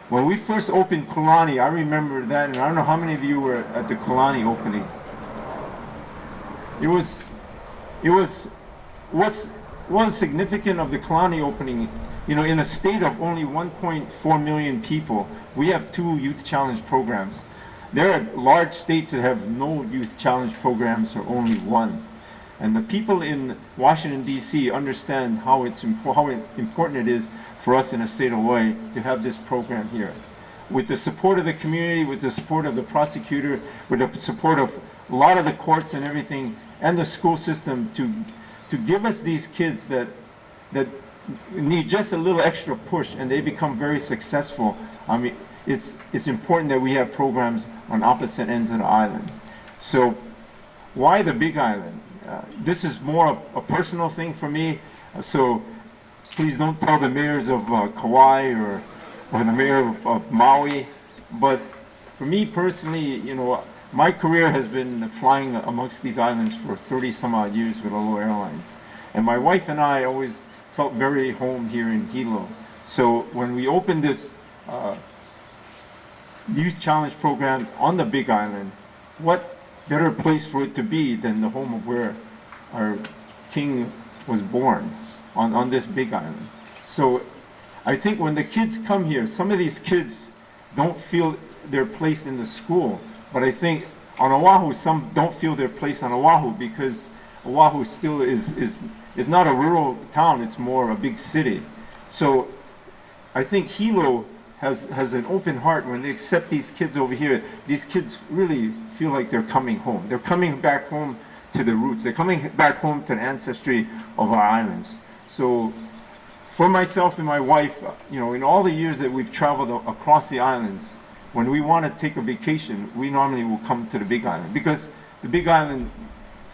When we first opened Kulani, I remember that, and I don't know how many of you were at the Kulani opening. It was, it was, what's one significant of the Kalani opening, in a state of only 1.4 million people, we have 2 Youth Challenge programs. There are large states that have no Youth Challenge programs or only one. And the people in Washington, D.C. understand how important it is for us in the state of Hawaii to have this program here. With the support of the community, with the support of the prosecutor, with the support of a lot of the courts and everything, and the school system to give us these kids that need just a little extra push and they become very successful. I mean, it's important that we have programs on opposite ends of the island. So why the Big Island? This is more a personal thing for me. So please don't tell the mayors of Kauai or the mayor of Maui. But for me personally, my career has been flying amongst these islands for 30 some odd years with Aloha Airlines. And my wife and I always felt very home here in Hilo. So when we opened this Youth Challenge program on the Big Island, what better place for it to be than the home of where our king was born, on this Big Island. So I think when the kids come here, some of these kids don't feel their place in the school. But I think on Oahu, some don't feel their place on Oahu because Oahu still is not a rural town, it's more a big city. So I think Hilo has an open heart when they accept these kids over here. These kids really feel like they're coming home. They're coming back home to the roots. They're coming back home to the ancestry of our islands. So for myself and my wife, in all the years that we've traveled across the islands, when we want to take a vacation, we normally will come to the Big Island because the Big Island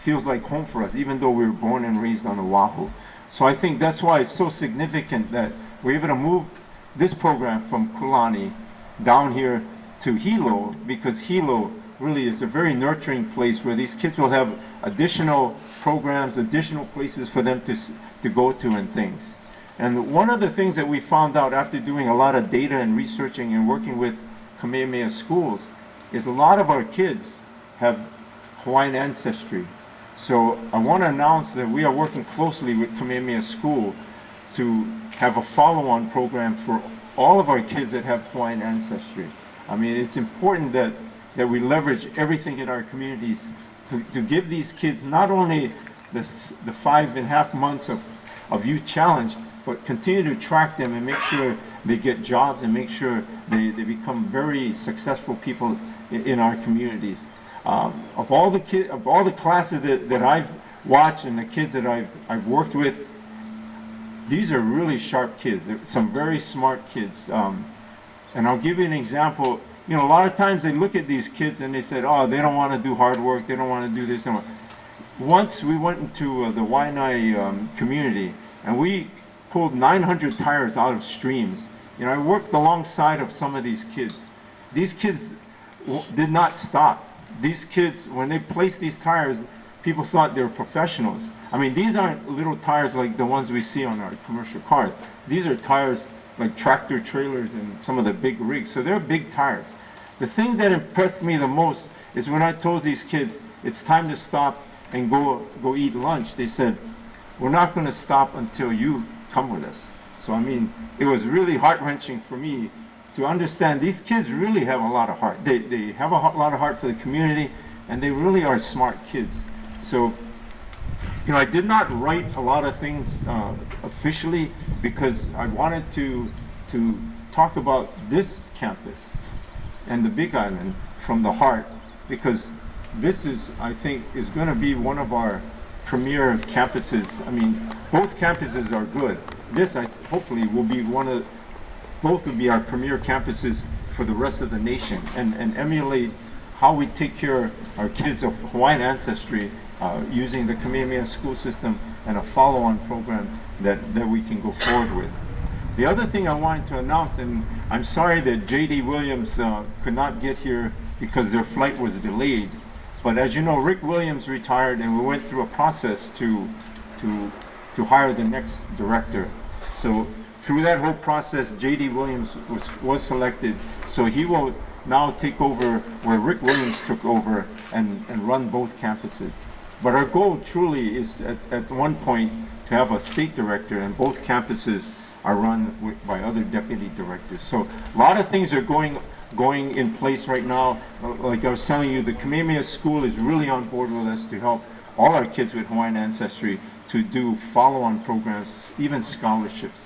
feels like home for us, even though we were born and raised on Oahu. So I think that's why it's so significant that we're able to move this program from Kulani down here to Hilo, because Hilo really is a very nurturing place where these kids will have additional programs, additional places for them to go to and things. And one of the things that we found out after doing a lot of data and researching and working with Kamehameha schools is a lot of our kids have Hawaiian ancestry. So I want to announce that we are working closely with Kamehameha School to have a follow-on program for all of our kids that have Hawaiian ancestry. I mean, it's important that we leverage everything in our communities to give these kids not only the 5.5 months of Youth Challenge, but continue to track them and make sure they get jobs and make sure they become very successful people in our communities. Of all the classes that I've watched and the kids that I've worked with, these are really sharp kids. They're some very smart kids. And I'll give you an example. A lot of times they look at these kids and they said, oh, they don't want to do hard work, they don't want to do this. Once we went into the Waianae community and we pulled 900 tires out of streams. I worked alongside of some of these kids. These kids did not stop. These kids, when they placed these tires, people thought they were professionals. I mean, these aren't little tires like the ones we see on our commercial cars. These are tires like tractor trailers and some of the big rigs. So they're big tires. The thing that impressed me the most is when I told these kids, it's time to stop and go eat lunch. They said, we're not going to stop until you come with us. So I mean, it was really heart-wrenching for me to understand these kids really have a lot of heart. They have a lot of heart for the community, and they really are smart kids. So, I did not write a lot of things officially because I wanted to talk about this campus and the Big Island from the heart, because this is, I think, is going to be one of our premier campuses. I mean, both campuses are good. This, hopefully, will be both will be our premier campuses for the rest of the nation, and emulate how we take care of our kids of Hawaiian ancestry using the Kamehameha school system and a follow-on program that we can go forward with. The other thing I wanted to announce, and I'm sorry that J.D. Williams could not get here because their flight was delayed, but as you know, Rick Williams retired and we went through a process to hire the next director. So through that whole process, J.D. Williams was selected, so he will now take over where Rick Williams took over and run both campuses. But our goal truly is at one point to have a state director, and both campuses are run by other deputy directors. So a lot of things are going in place right now. Like I was telling you, the Kamehameha School is really on board with us to help all our kids with Hawaiian ancestry to do follow-on programs, even scholarships.